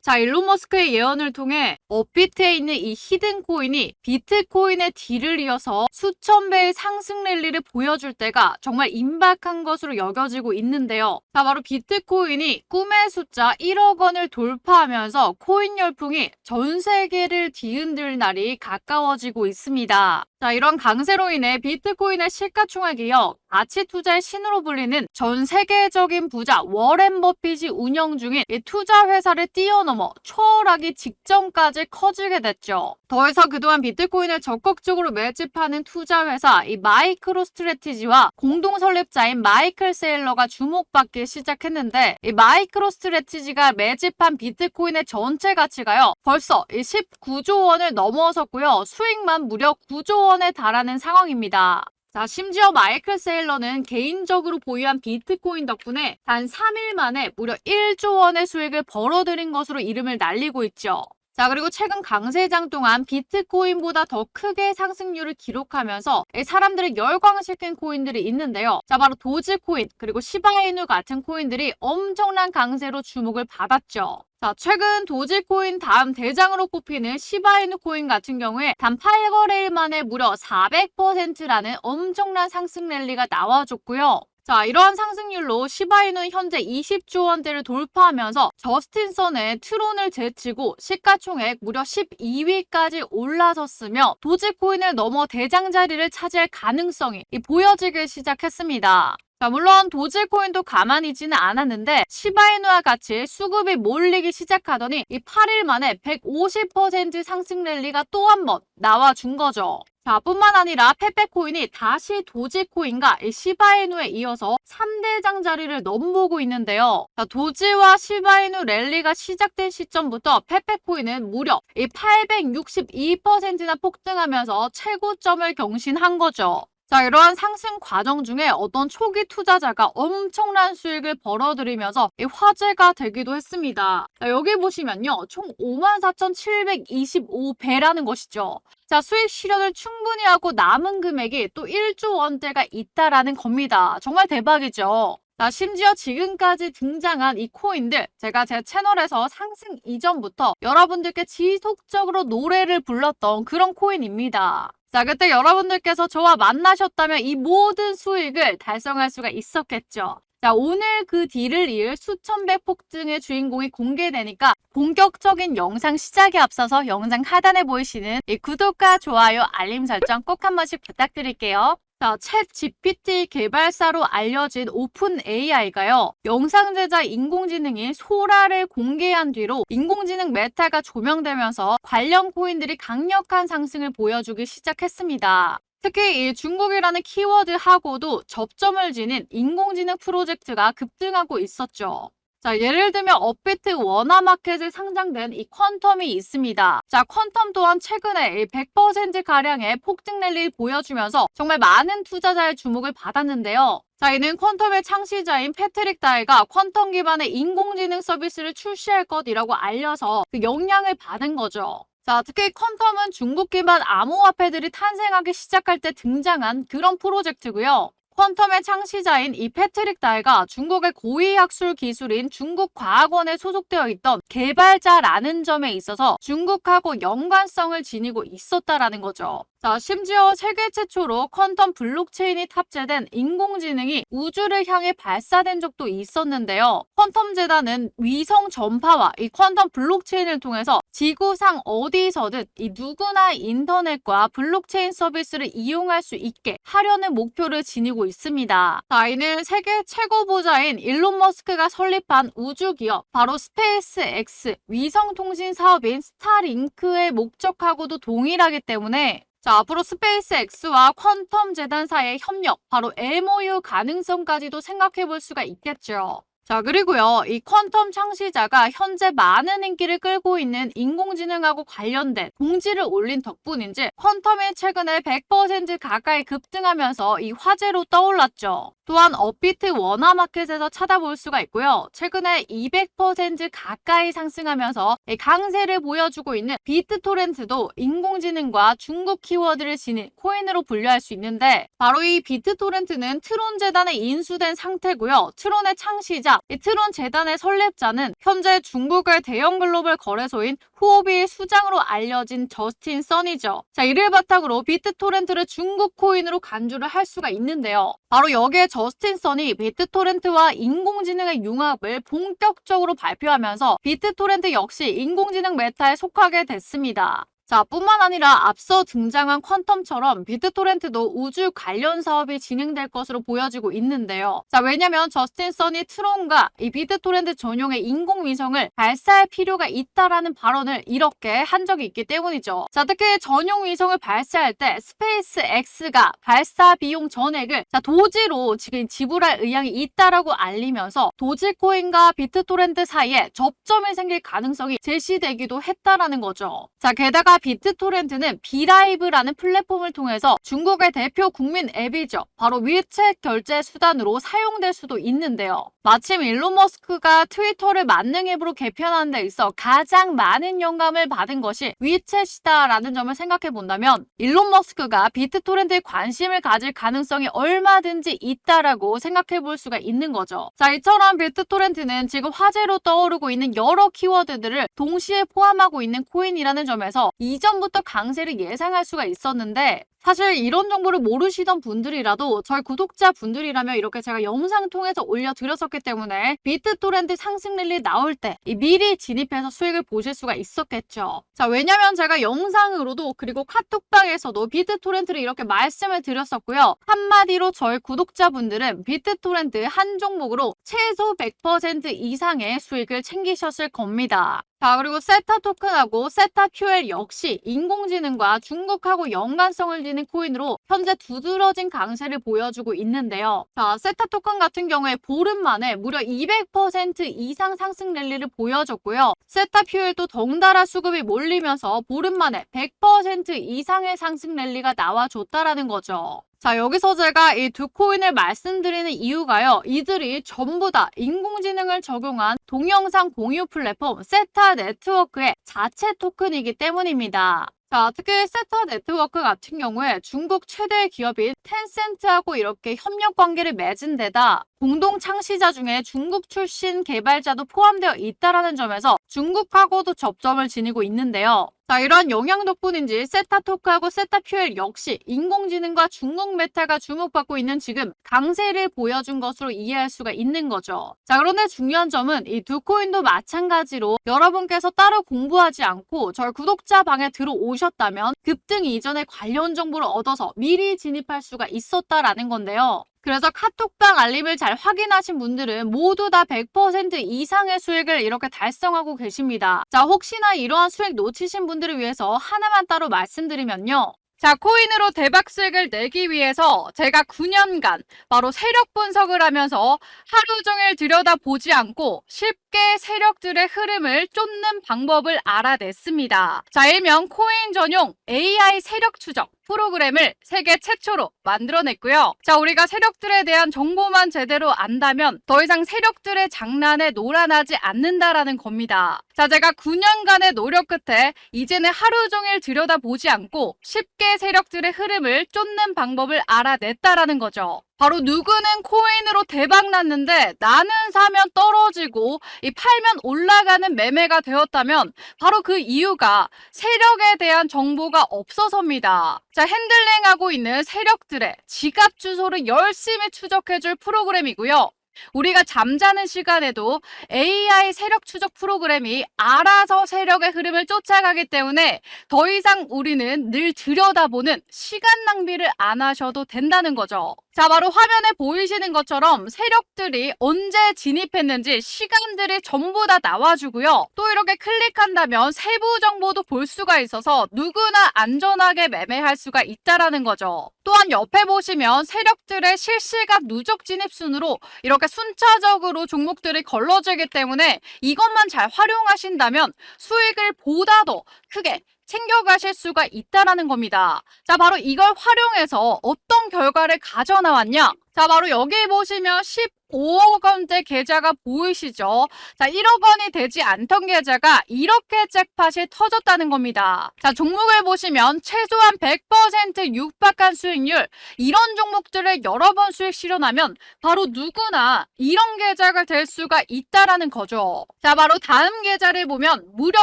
자, 일론 머스크의 예언을 통해 업비트에 있는 이 히든 코인이 비트코인의 뒤를 이어서 수천 배의 상승 랠리를 보여줄 때가 정말 임박한 것으로 여겨지고 있는데요. 자, 바로 비트코인이 꿈의 숫자 1억 원을 돌파하면서 코인 열풍이 전 세계를 뒤흔들 날이 가까워지고 있습니다. 자, 이런 강세로 인해 비트코인의 시가총액이요, 가치 투자의 신으로 불리는 전 세계적인 부자 워렌 버핏이 운영 중인 이 투자 회사를 뛰어넘어 초월하기 직전까지 커지게 됐죠. 더해서 그동안 비트코인을 적극적으로 매집하는 투자 회사 이 마이크로 스트래티지와 공동 설립자인 마이클 세일러가 주목받기 시작했는데, 이 마이크로 스트래티지가 매집한 비트코인의 전체 가치가요, 벌써 19조 원을 넘어섰고요. 수익만 무려 9조 원에 달하는 상황입니다. 자, 심지어 마이클 세일러는 개인적으로 보유한 비트코인 덕분에 단 3일 만에 무려 1조 원의 수익을 벌어들인 것으로 이름을 날리고 있죠. 자, 그리고 최근 강세장 동안 비트코인보다 더 크게 상승률을 기록하면서 사람들을 열광시킨 코인들이 있는데요. 자, 바로 도지코인 그리고 시바이누 같은 코인들이 엄청난 강세로 주목을 받았죠. 자, 최근 도지코인 다음 대장으로 꼽히는 시바이누 코인 같은 경우에 단 8거래일 만에 무려 400%라는 엄청난 상승 랠리가 나와줬고요. 자, 이러한 상승률로 시바이누는 현재 20조 원대를 돌파하면서 저스틴 선의 트론을 제치고 시가총액 무려 12위까지 올라섰으며 도지코인을 넘어 대장 자리를 차지할 가능성이 보여지기 시작했습니다. 자, 물론 도지코인도 가만히 있지는 않았는데 시바이누와 같이 수급이 몰리기 시작하더니 이 8일 만에 150% 상승 랠리가 또 한 번 나와준 거죠. 자, 뿐만 아니라 페페코인이 다시 도지코인과 시바이누에 이어서 3대장 자리를 넘보고 있는데요. 자, 도지와 시바이누 랠리가 시작된 시점부터 페페코인은 무려 862%나 폭등하면서 최고점을 경신한 거죠. 자, 이러한 상승 과정 중에 어떤 초기 투자자가 엄청난 수익을 벌어들이면서 화제가 되기도 했습니다. 자, 여기 보시면요, 총 54,725배라는 것이죠. 자, 수익 실현을 충분히 하고 남은 금액이 또 1조 원대가 있다라는 겁니다. 정말 대박이죠. 자, 심지어 지금까지 등장한 이 코인들, 제가 제 채널에서 상승 이전부터 여러분들께 지속적으로 노래를 불렀던 그런 코인입니다. 자, 그때 여러분들께서 저와 만나셨다면 이 모든 수익을 달성할 수가 있었겠죠. 자, 오늘 그 뒤를 이을 수천 배 폭등의 주인공이 공개되니까 본격적인 영상 시작에 앞서서 영상 하단에 보이시는 이 구독과 좋아요, 알림 설정 꼭 한 번씩 부탁드릴게요. 자, 챗 GPT 개발사로 알려진 오픈 AI가요, 영상 제작 인공지능인 소라를 공개한 뒤로 인공지능 메타가 조명되면서 관련 코인들이 강력한 상승을 보여주기 시작했습니다. 특히 이 중국이라는 키워드하고도 접점을 지닌 인공지능 프로젝트가 급등하고 있었죠. 자, 예를 들면 업비트 원화마켓에 상장된 이 퀀텀이 있습니다. 자, 퀀텀 또한 최근에 100%가량의 폭등 랠리를 보여주면서 정말 많은 투자자의 주목을 받았는데요. 자, 이는 퀀텀의 창시자인 패트릭 다이가 퀀텀 기반의 인공지능 서비스를 출시할 것이라고 알려서 그 영향을 받은 거죠. 자, 특히 퀀텀은 중국 기반 암호화폐들이 탄생하기 시작할 때 등장한 그런 프로젝트고요. 퀀텀의 창시자인 이 패트릭 다이가 중국의 고위학술 기술인 중국과학원에 소속되어 있던 개발자라는 점에 있어서 중국하고 연관성을 지니고 있었다라는 거죠. 자, 심지어 세계 최초로 퀀텀 블록체인이 탑재된 인공지능이 우주를 향해 발사된 적도 있었는데요. 퀀텀 재단은 위성 전파와 이 퀀텀 블록체인을 통해서 지구상 어디서든 이 누구나 인터넷과 블록체인 서비스를 이용할 수 있게 하려는 목표를 지니고 있습니다. 자, 이는 세계 최고 부자인 일론 머스크가 설립한 우주 기업 바로 스페이스 X 위성 통신 사업인 스타링크의 목적하고도 동일하기 때문에 자, 앞으로 스페이스 X와 퀀텀 재단 사이의 협력, 바로 MOU 가능성까지도 생각해 볼 수가 있겠죠. 자, 그리고요, 이 퀀텀 창시자가 현재 많은 인기를 끌고 있는 인공지능하고 관련된 공지를 올린 덕분인지 퀀텀이 최근에 100% 가까이 급등하면서 이 화제로 떠올랐죠. 또한 업비트 원화마켓에서 찾아볼 수가 있고요. 최근에 200% 가까이 상승하면서 강세를 보여주고 있는 비트토렌트도 인공지능과 중국 키워드를 지닌 코인으로 분류할 수 있는데, 바로 이 비트토렌트는 트론 재단에 인수된 상태고요. 트론의 창시자 이 트론 재단의 설립자는 현재 중국의 대형 글로벌 거래소인 후오비 수장으로 알려진 저스틴 선이죠. 자, 이를 바탕으로 비트토렌트를 중국 코인으로 간주를 할 수가 있는데요. 바로 여기에 저스틴 선이 비트토렌트와 인공지능의 융합을 본격적으로 발표하면서 비트토렌트 역시 인공지능 메타에 속하게 됐습니다. 자, 뿐만 아니라 앞서 등장한 퀀텀처럼 비트토렌트도 우주 관련 사업이 진행될 것으로 보여지고 있는데요. 자, 왜냐면 저스틴 선이 트론과 이 비트토렌트 전용의 인공위성을 발사할 필요가 있다라는 발언을 이렇게 한 적이 있기 때문이죠. 자, 특히 전용 위성을 발사할 때 스페이스 X가 발사 비용 전액을 도지로 지금 지불할 의향이 있다라고 알리면서 도지코인과 비트토렌트 사이에 접점이 생길 가능성이 제시되기도 했다라는 거죠. 자, 게다가 비트토렌트는 비라이브라는 플랫폼을 통해서 중국의 대표 국민 앱이죠. 바로 위챗 결제 수단으로 사용될 수도 있는데요. 마침 일론 머스크가 트위터를 만능 앱으로 개편하는 데 있어 가장 많은 영감을 받은 것이 위챗이다라는 점을 생각해 본다면 일론 머스크가 비트토렌트에 관심을 가질 가능성이 얼마든지 있다라고 생각해 볼 수가 있는 거죠. 자, 이처럼 비트토렌트는 지금 화제로 떠오르고 있는 여러 키워드들을 동시에 포함하고 있는 코인이라는 점에서 이전부터 강세를 예상할 수가 있었는데 사실 이런 정보를 모르시던 분들이라도 저희 구독자 분들이라면 이렇게 제가 영상 통해서 올려드렸었기 때문에 비트토렌트 상승 랠리 나올 때 미리 진입해서 수익을 보실 수가 있었겠죠. 자, 왜냐면 제가 영상으로도 그리고 카톡방에서도 비트토렌트를 이렇게 말씀을 드렸었고요. 한마디로 저희 구독자분들은 비트토렌트 한 종목으로 최소 100% 이상의 수익을 챙기셨을 겁니다. 자, 그리고 세타 토큰하고 세타 퓨엘 역시 인공지능과 중국하고 연관성을 지닌 코인으로 현재 두드러진 강세를 보여주고 있는데요. 자, 세타 토큰 같은 경우에 보름 만에 무려 200% 이상 상승 랠리를 보여줬고요. 세타 퓨엘도 덩달아 수급이 몰리면서 보름 만에 100% 이상의 상승 랠리가 나와줬다라는 거죠. 자, 여기서 제가 이 두 코인을 말씀드리는 이유가요. 이들이 전부 다 인공지능을 적용한 동영상 공유 플랫폼 세타 네트워크의 자체 토큰이기 때문입니다. 자, 특히 세타 네트워크 같은 경우에 중국 최대 기업인 텐센트하고 이렇게 협력 관계를 맺은 데다 공동 창시자 중에 중국 출신 개발자도 포함되어 있다는 점에서 중국하고도 접점을 지니고 있는데요. 자, 이러한 영향 덕분인지 세타 토크하고 세타 퓨엘 역시 인공지능과 중국 메타가 주목받고 있는 지금 강세를 보여준 것으로 이해할 수가 있는 거죠. 자, 그런데 중요한 점은 이 두 코인도 마찬가지로 여러분께서 따로 공부하지 않고 저희 구독자 방에 들어오셨다면 급등 이전에 관련 정보를 얻어서 미리 진입할 수가 있었다라는 건데요. 그래서 카톡방 알림을 잘 확인하신 분들은 모두 다 100% 이상의 수익을 이렇게 달성하고 계십니다. 자, 혹시나 이러한 수익 놓치신 분들을 위해서 하나만 따로 말씀드리면요. 자, 코인으로 대박 수익을 내기 위해서 제가 9년간 바로 세력 분석을 하면서 하루 종일 들여다보지 않고 쉽게 세력들의 흐름을 쫓는 방법을 알아냈습니다. 자, 일명 코인 전용 AI 세력 추적 프로그램을 세계 최초로 만들어냈고요. 자, 우리가 세력들에 대한 정보만 제대로 안다면 더 이상 세력들의 장난에 놀아나지 않는다라는 겁니다. 자, 제가 9년간의 노력 끝에 이제는 하루 종일 들여다보지 않고 쉽게 세력들의 흐름을 쫓는 방법을 알아냈다라는 거죠. 바로 누구는 코인으로 대박 났는데 나는 사면 떨어지고 이 팔면 올라가는 매매가 되었다면 바로 그 이유가 세력에 대한 정보가 없어서입니다. 자, 핸들링하고 있는 세력들의 지갑 주소를 열심히 추적해줄 프로그램이고요. 우리가 잠자는 시간에도 AI 세력 추적 프로그램이 알아서 세력의 흐름을 쫓아가기 때문에 더 이상 우리는 늘 들여다보는 시간 낭비를 안 하셔도 된다는 거죠. 자, 바로 화면에 보이시는 것처럼 세력들이 언제 진입했는지 시간들이 전부 다 나와주고요. 또 이렇게 클릭한다면 세부 정보도 볼 수가 있어서 누구나 안전하게 매매할 수가 있다라는 거죠. 또한 옆에 보시면 세력들의 실시간 누적 진입 순으로 이렇게 순차적으로 종목들이 걸러지기 때문에 이것만 잘 활용하신다면 수익을 보다 더 크게 챙겨가실 수가 있다는 겁니다. 자, 바로 이걸 활용해서 어떤 결과를 가져나왔냐? 자, 바로 여기 보시면 15억 원대 계좌가 보이시죠? 자, 1억 원이 되지 않던 계좌가 이렇게 잭팟이 터졌다는 겁니다. 자, 종목을 보시면 최소한 100% 육박한 수익률, 이런 종목들을 여러 번 수익 실현하면 바로 누구나 이런 계좌가 될 수가 있다라는 거죠. 자, 바로 다음 계좌를 보면 무려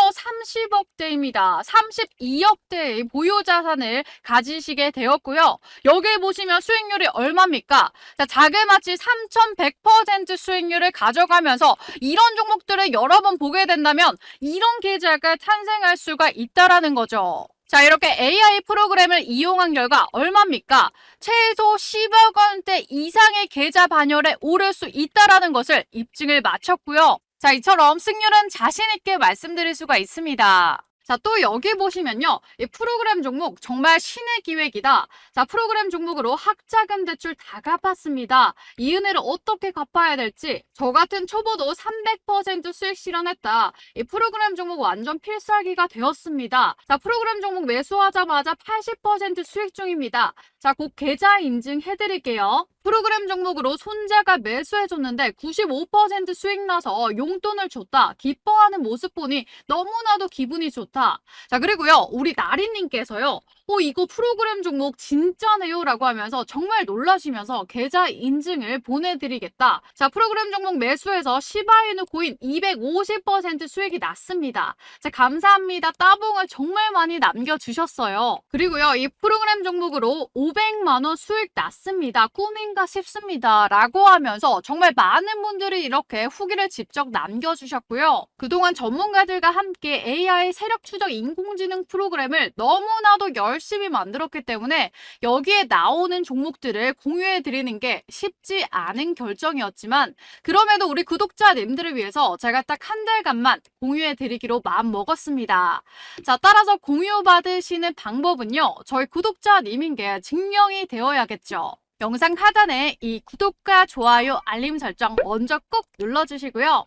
30억대입니다. 32억대의 보유 자산을 가지시게 되었고요. 여기 보시면 수익률이 얼마입니까? 자, 자그마치 3,100% 수익률을 가져가면서 이런 종목들을 여러 번 보게 된다면 이런 계좌가 탄생할 수가 있다라는 거죠. 자, 이렇게 AI 프로그램을 이용한 결과 얼마입니까? 최소 10억 원대 이상의 계좌 반열에 오를 수 있다라는 것을 입증을 마쳤고요. 자, 이처럼 승률은 자신 있게 말씀드릴 수가 있습니다. 자, 또 여기 보시면요. 이 프로그램 종목 정말 신의 기획이다. 자, 프로그램 종목으로 학자금 대출 다 갚았습니다. 이 은혜를 어떻게 갚아야 될지 저 같은 초보도 300% 수익 실현했다. 이 프로그램 종목 완전 필살기가 되었습니다. 자, 프로그램 종목 매수하자마자 80% 수익 중입니다. 자, 곧 계좌 인증해드릴게요. 프로그램 종목으로 손자가 매수해줬는데 95% 수익 나서 용돈을 줬다. 기뻐하는 모습 보니 너무나도 기분이 좋다. 자, 그리고요, 우리 나리님께서요, 이거 프로그램 종목 진짜네요 라고 하면서 정말 놀라시면서 계좌 인증을 보내드리겠다. 자, 프로그램 종목 매수해서 시바이누 코인 250% 수익이 났습니다. 자, 감사합니다. 따봉을 정말 많이 남겨주셨어요. 그리고요, 이 프로그램 종목으로 500만원 수익 났습니다. 꿈인가 싶습니다. 라고 하면서 정말 많은 분들이 이렇게 후기를 직접 남겨주셨고요. 그동안 전문가들과 함께 AI 세력 추적 인공지능 프로그램을 너무나도 열심히 만들었기 때문에 여기에 나오는 종목들을 공유해 드리는 게 쉽지 않은 결정이었지만 그럼에도 우리 구독자님들을 위해서 제가 딱 한 달간만 공유해 드리기로 마음 먹었습니다. 자, 따라서 공유 받으시는 방법은요, 저희 구독자님인 게 증명이 되어야겠죠. 영상 하단에 이 구독과 좋아요, 알림 설정 먼저 꼭 눌러주시고요.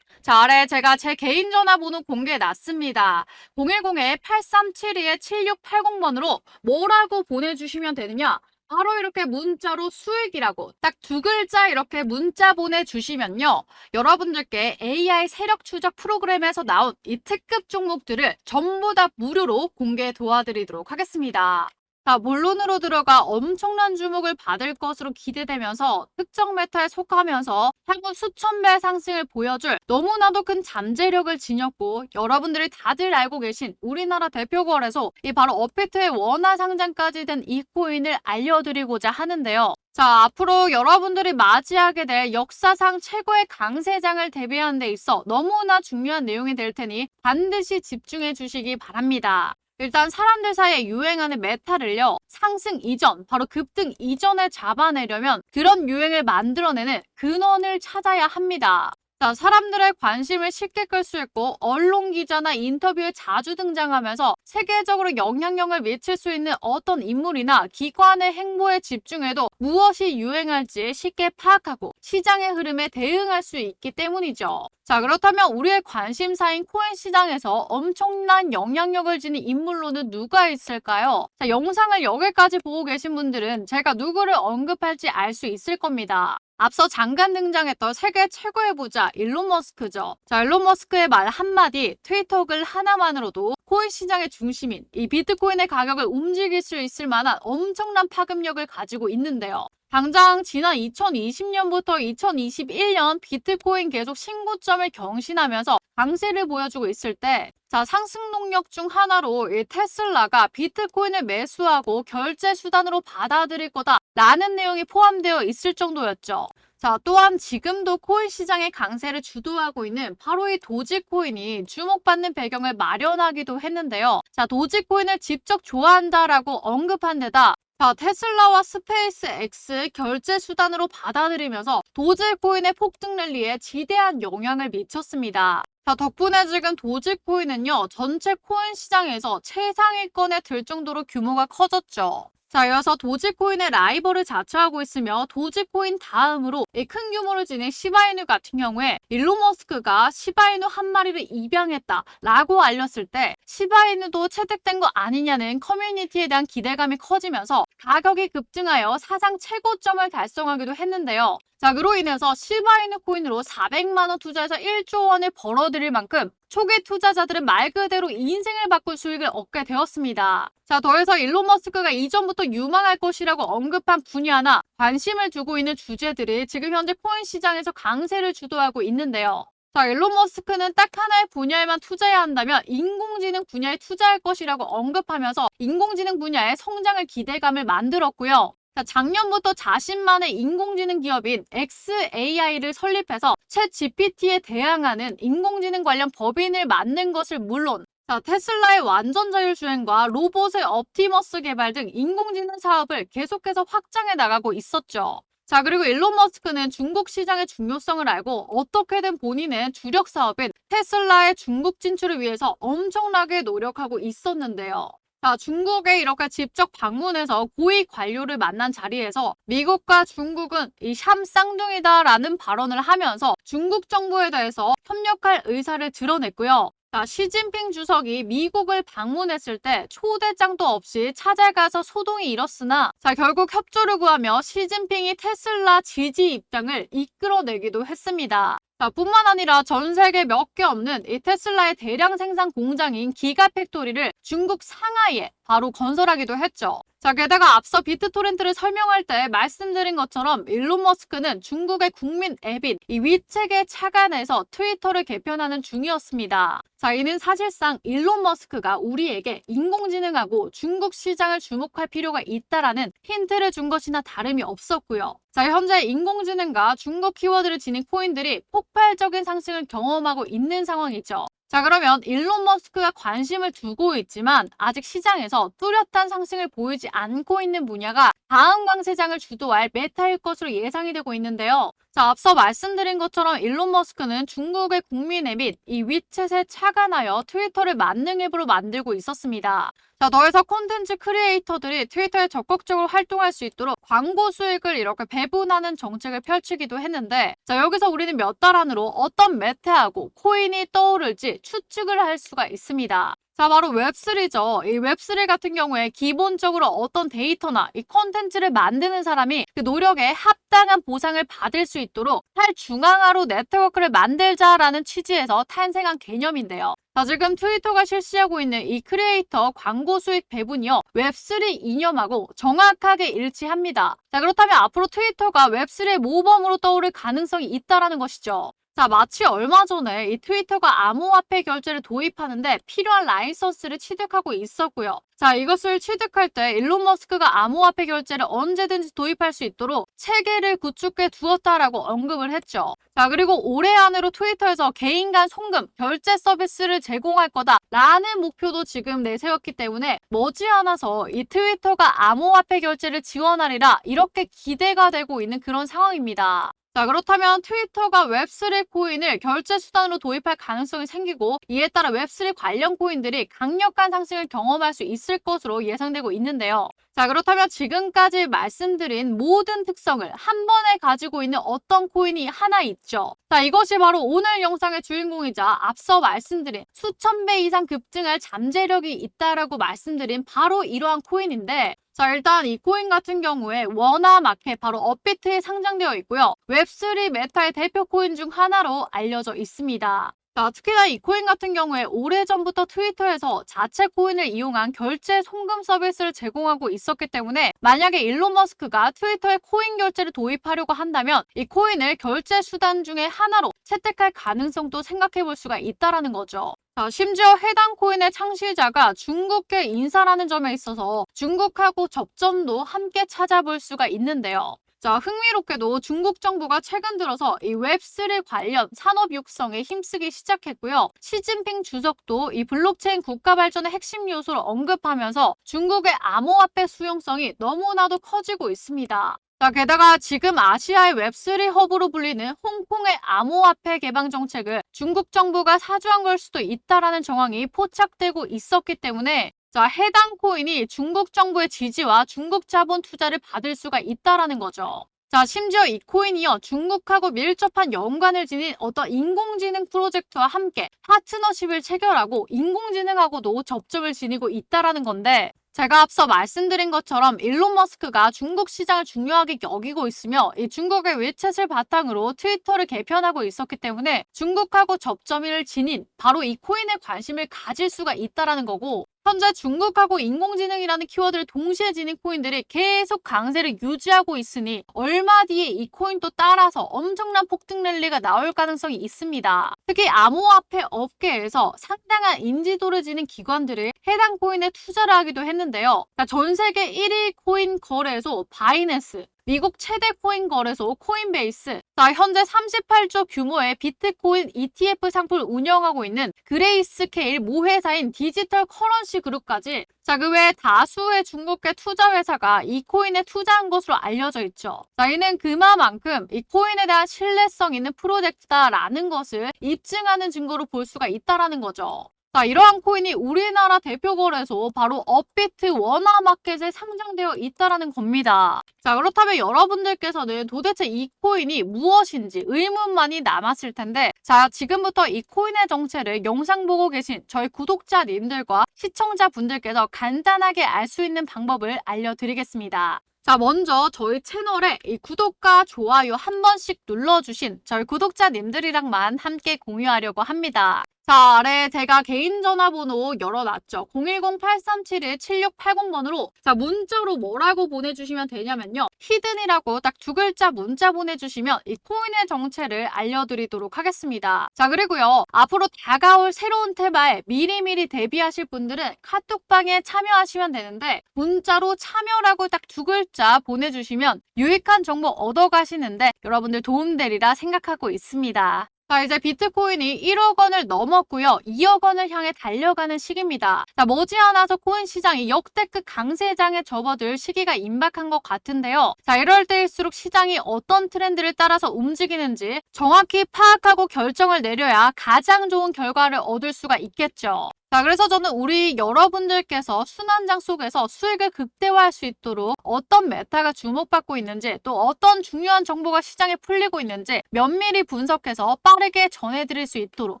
자, 아래 제가 제 개인 전화번호 공개해 놨습니다. 010-8372-7680번으로 뭐라고 보내주시면 되느냐? 바로 이렇게 문자로 수익이라고 딱 두 글자 이렇게 문자 보내주시면요. 여러분들께 AI 세력 추적 프로그램에서 나온 이 특급 종목들을 전부 다 무료로 공개 도와드리도록 하겠습니다. 자, 본론으로 들어가 엄청난 주목을 받을 것으로 기대되면서 특정 메타에 속하면서 향후 수천 배 상승을 보여줄 너무나도 큰 잠재력을 지녔고 여러분들이 다들 알고 계신 우리나라 대표 거래소 이 바로 업비트의 원화 상장까지 된 이 코인을 알려드리고자 하는데요. 자, 앞으로 여러분들이 맞이하게 될 역사상 최고의 강세장을 대비하는 데 있어 너무나 중요한 내용이 될 테니 반드시 집중해 주시기 바랍니다. 일단 사람들 사이에 유행하는 메타를요, 상승 이전, 바로 급등 이전에 잡아내려면 그런 유행을 만들어내는 근원을 찾아야 합니다. 자, 사람들의 관심을 쉽게 끌 수 있고 언론 기자나 인터뷰에 자주 등장하면서 세계적으로 영향력을 미칠 수 있는 어떤 인물이나 기관의 행보에 집중해도 무엇이 유행할지 쉽게 파악하고 시장의 흐름에 대응할 수 있기 때문이죠. 자, 그렇다면 우리의 관심사인 코인 시장에서 엄청난 영향력을 지닌 인물로는 누가 있을까요? 자, 영상을 여기까지 보고 계신 분들은 제가 누구를 언급할지 알 수 있을 겁니다. 앞서 잠깐 등장했던 세계 최고의 부자 일론 머스크죠. 자, 일론 머스크의 말 한마디, 트위터 글 하나만으로도 코인 시장의 중심인 이 비트코인의 가격을 움직일 수 있을 만한 엄청난 파급력을 가지고 있는데요. 당장 지난 2020년부터 2021년 비트코인 계속 신고점을 경신하면서 강세를 보여주고 있을 때, 자, 상승 동력 중 하나로 이 테슬라가 비트코인을 매수하고 결제 수단으로 받아들일 거다라는 내용이 포함되어 있을 정도였죠. 자, 또한 지금도 코인 시장의 강세를 주도하고 있는 바로 이 도지코인이 주목받는 배경을 마련하기도 했는데요. 자, 도지코인을 직접 좋아한다라고 언급한 데다 자, 테슬라와 스페이스 X 결제 수단으로 받아들이면서 도지코인의 폭등 랠리에 지대한 영향을 미쳤습니다. 자, 덕분에 지금 도지코인은요, 전체 코인 시장에서 최상위권에 들 정도로 규모가 커졌죠. 자, 이어서 도지코인의 라이벌을 자처하고 있으며 도지코인 다음으로 이 큰 규모를 지닌 시바이누 같은 경우에 일론 머스크가 시바이누 한 마리를 입양했다라고 알렸을 때 시바이누도 채택된 거 아니냐는 커뮤니티에 대한 기대감이 커지면서 가격이 급증하여 사상 최고점을 달성하기도 했는데요. 자, 그로 인해서 시바이누 코인으로 400만 원 투자해서 1조 원을 벌어들일 만큼 초기 투자자들은 말 그대로 인생을 바꿀 수익을 얻게 되었습니다. 자, 더해서 일론 머스크가 이전부터 유망할 것이라고 언급한 분야나 관심을 두고 있는 주제들이 지금 현재 코인 시장에서 강세를 주도하고 있는데요. 자, 일론 머스크는 딱 하나의 분야에만 투자해야 한다면 인공지능 분야에 투자할 것이라고 언급하면서 인공지능 분야의 성장을 기대감을 만들었고요. 자, 작년부터 자신만의 인공지능 기업인 xAI를 설립해서 챗 GPT에 대항하는 인공지능 관련 법인을 만든 것을 물론 자, 테슬라의 완전 자율주행과 로봇의 옵티머스 개발 등 인공지능 사업을 계속해서 확장해 나가고 있었죠. 자, 그리고 일론 머스크는 중국 시장의 중요성을 알고 어떻게든 본인의 주력 사업인 테슬라의 중국 진출을 위해서 엄청나게 노력하고 있었는데요. 자, 중국에 이렇게 직접 방문해서 고위 관료를 만난 자리에서 미국과 중국은 이 샴 쌍둥이다라는 발언을 하면서 중국 정부에 대해서 협력할 의사를 드러냈고요. 자, 시진핑 주석이 미국을 방문했을 때 초대장도 없이 찾아가서 소동이 일었으나 자, 결국 협조를 구하며 시진핑이 테슬라 지지 입장을 이끌어내기도 했습니다. 자, 뿐만 아니라 전 세계 몇 개 없는 이 테슬라의 대량 생산 공장인 기가팩토리를 중국 상하이에 바로 건설하기도 했죠. 자, 게다가 앞서 비트토렌트를 설명할 때 말씀드린 것처럼 일론 머스크는 중국의 국민 앱인 이 위챗에 착안해서 트위터를 개편하는 중이었습니다. 자, 이는 사실상 일론 머스크가 우리에게 인공지능하고 중국 시장을 주목할 필요가 있다라는 힌트를 준 것이나 다름이 없었고요. 자, 현재 인공지능과 중국 키워드를 지닌 코인들이 폭발적인 상승을 경험하고 있는 상황이죠. 자, 그러면 일론 머스크가 관심을 두고 있지만 아직 시장에서 뚜렷한 상승을 보이지 않고 있는 분야가 다음 강세장을 주도할 메타일 것으로 예상이 되고 있는데요. 자, 앞서 말씀드린 것처럼 일론 머스크는 중국의 국민 앱인 이 위챗에 착안하여 트위터를 만능 앱으로 만들고 있었습니다. 자, 더해서 콘텐츠 크리에이터들이 트위터에 적극적으로 활동할 수 있도록 광고 수익을 이렇게 배분하는 정책을 펼치기도 했는데 자, 여기서 우리는 몇 달 안으로 어떤 메타하고 코인이 떠오를지 추측을 할 수가 있습니다. 자, 바로 웹3죠. 이 웹3 같은 경우에 기본적으로 어떤 데이터나 이 콘텐츠를 만드는 사람이 그 노력에 합당한 보상을 받을 수 있도록 탈중앙화로 네트워크를 만들자라는 취지에서 탄생한 개념인데요. 자, 지금 트위터가 실시하고 있는 이 크리에이터 광고 수익 배분이요. 웹3 이념하고 정확하게 일치합니다. 자, 그렇다면 앞으로 트위터가 웹3의 모범으로 떠오를 가능성이 있다라는 것이죠. 자, 마치 얼마 전에 이 트위터가 암호화폐 결제를 도입하는데 필요한 라이선스를 취득하고 있었고요. 자, 이것을 취득할 때 일론 머스크가 암호화폐 결제를 언제든지 도입할 수 있도록 체계를 구축해 두었다라고 언급을 했죠. 자, 그리고 올해 안으로 트위터에서 개인 간 송금, 결제 서비스를 제공할 거다라는 목표도 지금 내세웠기 때문에 머지않아서 이 트위터가 암호화폐 결제를 지원하리라 이렇게 기대가 되고 있는 그런 상황입니다. 자, 그렇다면 트위터가 웹3 코인을 결제 수단으로 도입할 가능성이 생기고 이에 따라 웹3 관련 코인들이 강력한 상승을 경험할 수 있을 것으로 예상되고 있는데요. 자, 그렇다면 지금까지 말씀드린 모든 특성을 한 번에 가지고 있는 어떤 코인이 하나 있죠. 자, 이것이 바로 오늘 영상의 주인공이자 앞서 말씀드린 수천 배 이상 급증할 잠재력이 있다라고 말씀드린 바로 이러한 코인인데 자, 일단 이 코인 같은 경우에 워나 마켓 바로 업비트에 상장되어 있고요. 웹3 메타의 대표 코인 중 하나로 알려져 있습니다. 자, 특히나 이 코인 같은 경우에 오래전부터 트위터에서 자체 코인을 이용한 결제 송금 서비스를 제공하고 있었기 때문에 만약에 일론 머스크가 트위터에 코인 결제를 도입하려고 한다면 이 코인을 결제 수단 중에 하나로 채택할 가능성도 생각해 볼 수가 있다라는 거죠. 자, 심지어 해당 코인의 창시자가 중국계 인사라는 점에 있어서 중국하고 접점도 함께 찾아볼 수가 있는데요. 자, 흥미롭게도 중국 정부가 최근 들어서 이 웹3 관련 산업 육성에 힘쓰기 시작했고요. 시진핑 주석도 이 블록체인 국가 발전의 핵심 요소로 언급하면서 중국의 암호화폐 수용성이 너무나도 커지고 있습니다. 자, 게다가 지금 아시아의 웹3 허브로 불리는 홍콩의 암호화폐 개방 정책을 중국 정부가 사주한 걸 수도 있다라는 정황이 포착되고 있었기 때문에 자, 해당 코인이 중국 정부의 지지와 중국 자본 투자를 받을 수가 있다라는 거죠. 자, 심지어 이 코인이요, 중국하고 밀접한 연관을 지닌 어떤 인공지능 프로젝트와 함께 파트너십을 체결하고 인공지능하고도 접점을 지니고 있다라는 건데, 제가 앞서 말씀드린 것처럼 일론 머스크가 중국 시장을 중요하게 여기고 있으며 이 중국의 위챗을 바탕으로 트위터를 개편하고 있었기 때문에 중국하고 접점을 지닌 바로 이 코인에 관심을 가질 수가 있다라는 거고, 현재 중국하고 인공지능이라는 키워드를 동시에 지닌 코인들이 계속 강세를 유지하고 있으니 얼마 뒤에 이 코인도 따라서 엄청난 폭등 랠리가 나올 가능성이 있습니다. 특히 암호화폐 업계에서 상당한 인지도를 지닌 기관들이 해당 코인에 투자를 하기도 했는데요. 전 세계 1위 코인 거래소 바이낸스, 미국 최대 코인 거래소 코인베이스, 현재 38조 규모의 비트코인 ETF 상품을 운영하고 있는 그레이스케일 모회사인 디지털 커런시 그룹까지 그 외에 다수의 중국계 투자 회사가 이 코인에 투자한 것으로 알려져 있죠. 이는 그만큼 이 코인에 대한 신뢰성 있는 프로젝트다라는 것을 입증하는 증거로 볼 수가 있다라는 거죠. 이러한 코인이 우리나라 대표 거래소 바로 업비트 원화마켓에 상장되어 있다라는 겁니다. 그렇다면 여러분들께서는 도대체 이 코인이 무엇인지 의문만이 남았을 텐데, 지금부터 이 코인의 정체를 영상 보고 계신 저희 구독자님들과 시청자분들께서 간단하게 알 수 있는 방법을 알려드리겠습니다. 먼저 저희 채널에 이 구독과 좋아요 한 번씩 눌러주신 저희 구독자님들이랑만 함께 공유하려고 합니다. 아래 제가 개인 전화번호 열어놨죠. 010-837-7680번으로 문자로 뭐라고 보내주시면 되냐면요. 히든이라고 딱 두 글자 문자 보내주시면 이 코인의 정체를 알려드리도록 하겠습니다. 그리고요. 앞으로 다가올 새로운 테마에 미리미리 대비하실 분들은 카톡방에 참여하시면 되는데, 문자로 참여라고 딱 두 글자 보내주시면 유익한 정보 얻어가시는데 여러분들 도움되리라 생각하고 있습니다. 이제 비트코인이 1억 원을 넘었고요. 2억 원을 향해 달려가는 시기입니다. 머지않아서 코인 시장이 역대급 강세장에 접어들 시기가 임박한 것 같은데요. 이럴 때일수록 시장이 어떤 트렌드를 따라서 움직이는지 정확히 파악하고 결정을 내려야 가장 좋은 결과를 얻을 수가 있겠죠. 그래서 저는 우리 여러분들께서 순환장 속에서 수익을 극대화할 수 있도록 어떤 메타가 주목받고 있는지, 또 어떤 중요한 정보가 시장에 풀리고 있는지 면밀히 분석해서 빠르게 전해드릴 수 있도록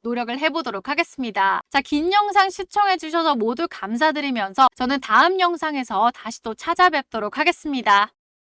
노력을 해보도록 하겠습니다. 긴 영상 시청해주셔서 모두 감사드리면서 저는 다음 영상에서 다시 또 찾아뵙도록 하겠습니다.